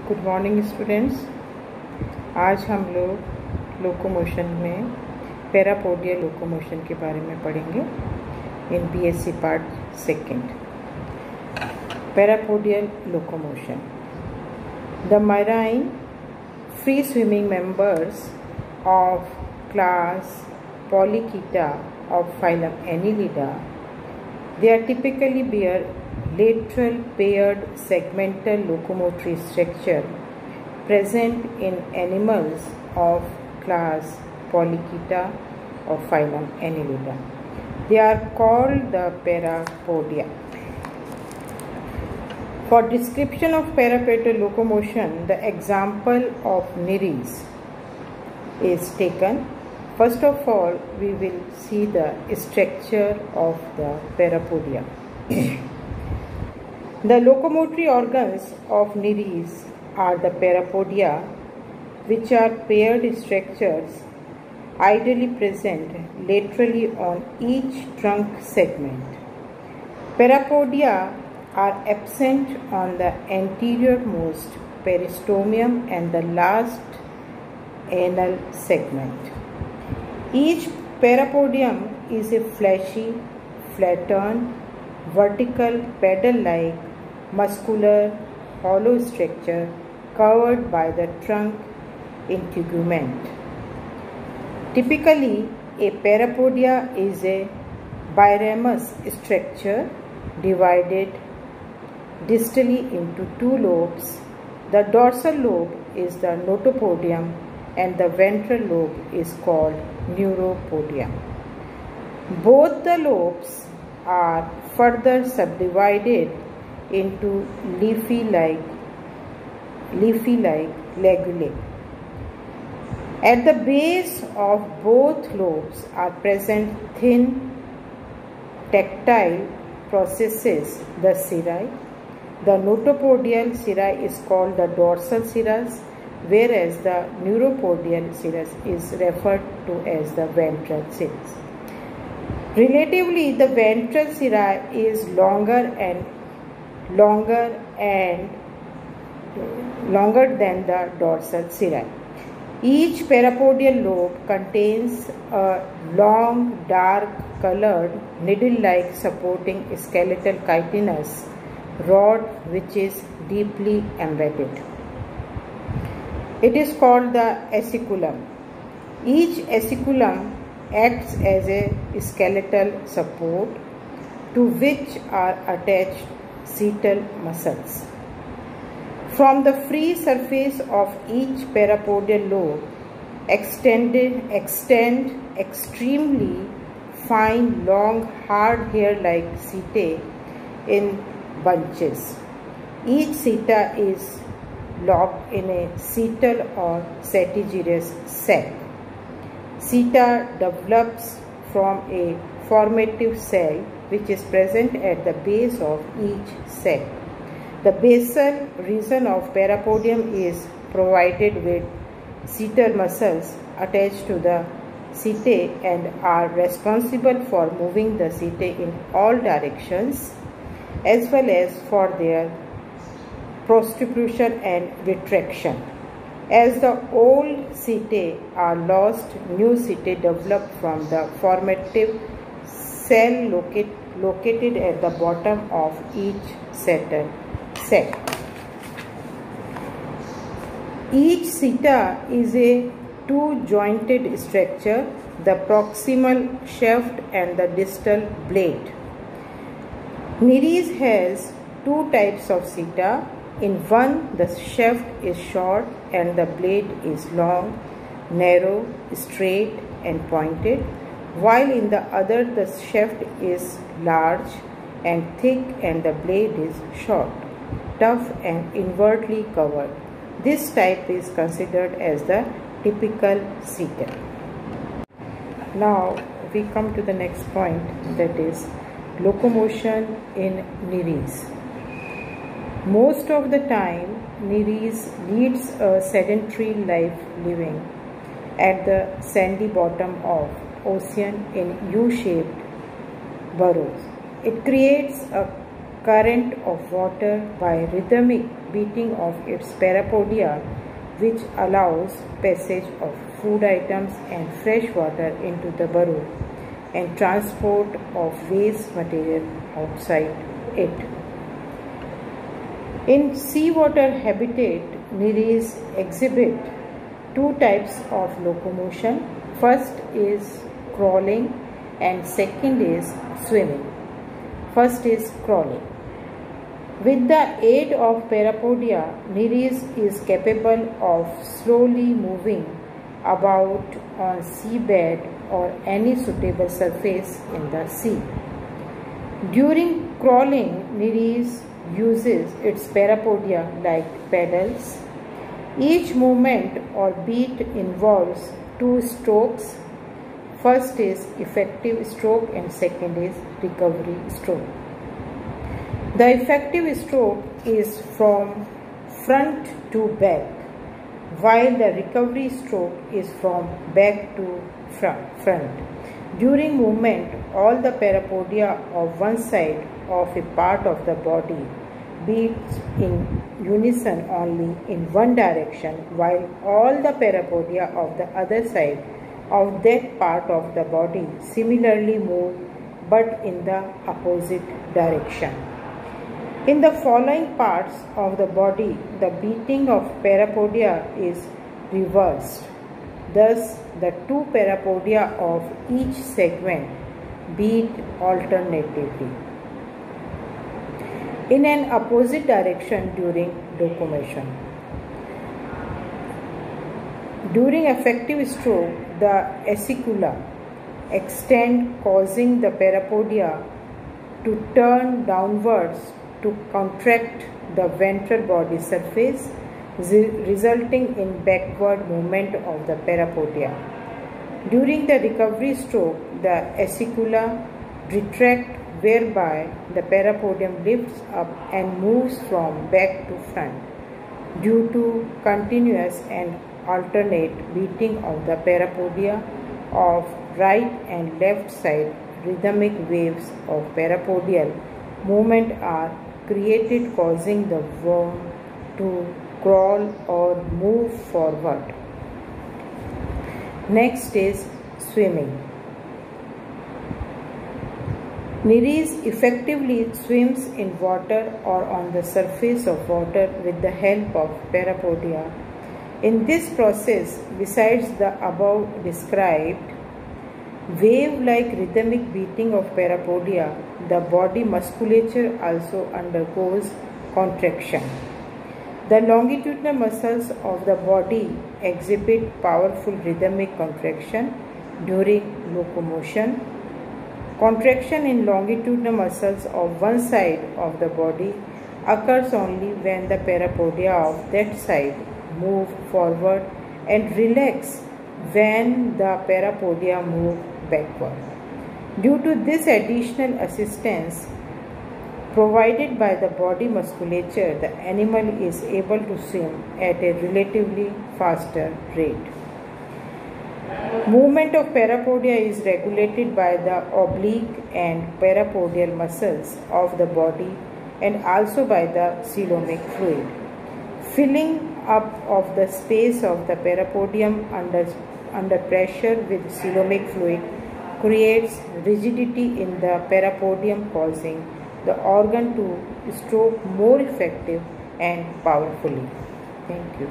Good morning students. आज हम लोग लोकोमोशन में पैरापोडियल लोकोमोशन के बारे में पढ़ेंगे in BSc part second. Parapodial locomotion. The marine free swimming members of class Polychaeta of phylum Annelida, they are typically bear lateral paired segmental locomotory structure present in animals of class Polychaeta of phylum Annelida. They are called the parapodia. For description of parapodial locomotion, the example of Nereis is taken. First of all, we will see the structure of the parapodia. The locomotory organs of Nereis are the parapodia, which are paired structures ideally present laterally on each trunk segment. Parapodia are absent on the anteriormost peristomium and the last anal segment. Each parapodium is a fleshy, flattened, vertical, paddle-like, muscular, hollow structure covered by the trunk integument. Typically, a parapodia is a biramous structure divided distally into two lobes. The dorsal lobe is the notopodium and the ventral lobe is called neuropodium. Both the lobes are further subdivided into leafy-like ligulae. At the base of both lobes are present thin tactile processes, the cirri. The notopodial cirri is called the dorsal cirrus, whereas the neuropodial cirrus is referred to as the ventral cirrus. Relatively, the ventral cirri is longer than the dorsal cirri. Each parapodial lobe contains a long, dark colored, needle-like supporting skeletal chitinous rod which is deeply embedded. It is called the aciculum. Each aciculum acts as a skeletal support to which are attached skeletal muscles. From the free surface of each parapodial lobe extend extremely fine, long, hard hair-like setae in bunches. Each seta is locked in a setal or setigerous sac. Seta develops from a formative cell which is present at the base of each sac. The basal region of parapodium is provided with setal muscles attached to the setae and are responsible for moving the setae in all directions as well as for their protrusion and retraction. As the old setae are lost, new setae develop from the formative cell located at the bottom of each setal sac. Each seta is a two-jointed structure, the proximal shaft and the distal blade. Nereis has two types of seta. In one, the shaft is short and the blade is long, narrow, straight and pointed, while in the other the shaft is large and thick and the blade is short, tough and inwardly covered. This type is considered as the typical seta. Now we come to the next point, that is locomotion in Nereis. Most of the time, Nereis leads a sedentary life living at the sandy bottom of ocean in U-shaped burrows. It creates a current of water by rhythmic beating of its parapodia, which allows passage of food items and fresh water into the burrow and transport of waste material outside it. In seawater habitat, Nereis exhibit two types of locomotion. First is crawling and second is swimming. First is crawling. With the aid of parapodia, Nereis is capable of slowly moving about on seabed or any suitable surface in the sea. During crawling, Nereis uses its parapodia like paddles. Each movement or beat involves two strokes. First is effective stroke and second is recovery stroke. The effective stroke is from front to back, while the recovery stroke is from back to front. During movement, all the parapodia of one side of a part of the body beats in unison only in one direction, while all the parapodia of the other side of that part of the body similarly move but in the opposite direction. In the following parts of the body, the beating of parapodia is reversed. Thus, the two parapodia of each segment beat alternatively in an opposite direction during locomotion. During effective stroke, the acicula extend, causing the parapodia to turn downwards to contract the ventral body surface, resulting in backward movement of the parapodia. During the recovery stroke, the acicula retract, whereby the parapodium lifts up and moves from back to front due to continuous and alternate beating of the parapodia of right and left side. Rhythmic waves of parapodial movement are created, causing the worm to crawl or move forward. Next is swimming. Nereis effectively swims in water or on the surface of water with the help of parapodia. In this process, besides the above described wave-like rhythmic beating of parapodia, the body musculature also undergoes contraction. The longitudinal muscles of the body exhibit powerful rhythmic contraction during locomotion. Contraction in longitudinal muscles of one side of the body occurs only when the parapodia of that side move forward and relax when the parapodia move backward. Due to this additional assistance provided by the body musculature, the animal is able to swim at a relatively faster rate. Movement of parapodia is regulated by the oblique and parapodial muscles of the body and also by the coelomic fluid. Filling up of the space of the parapodium under pressure with coelomic fluid creates rigidity in the parapodium, causing the organ to stroke more effective and powerfully. Thank you.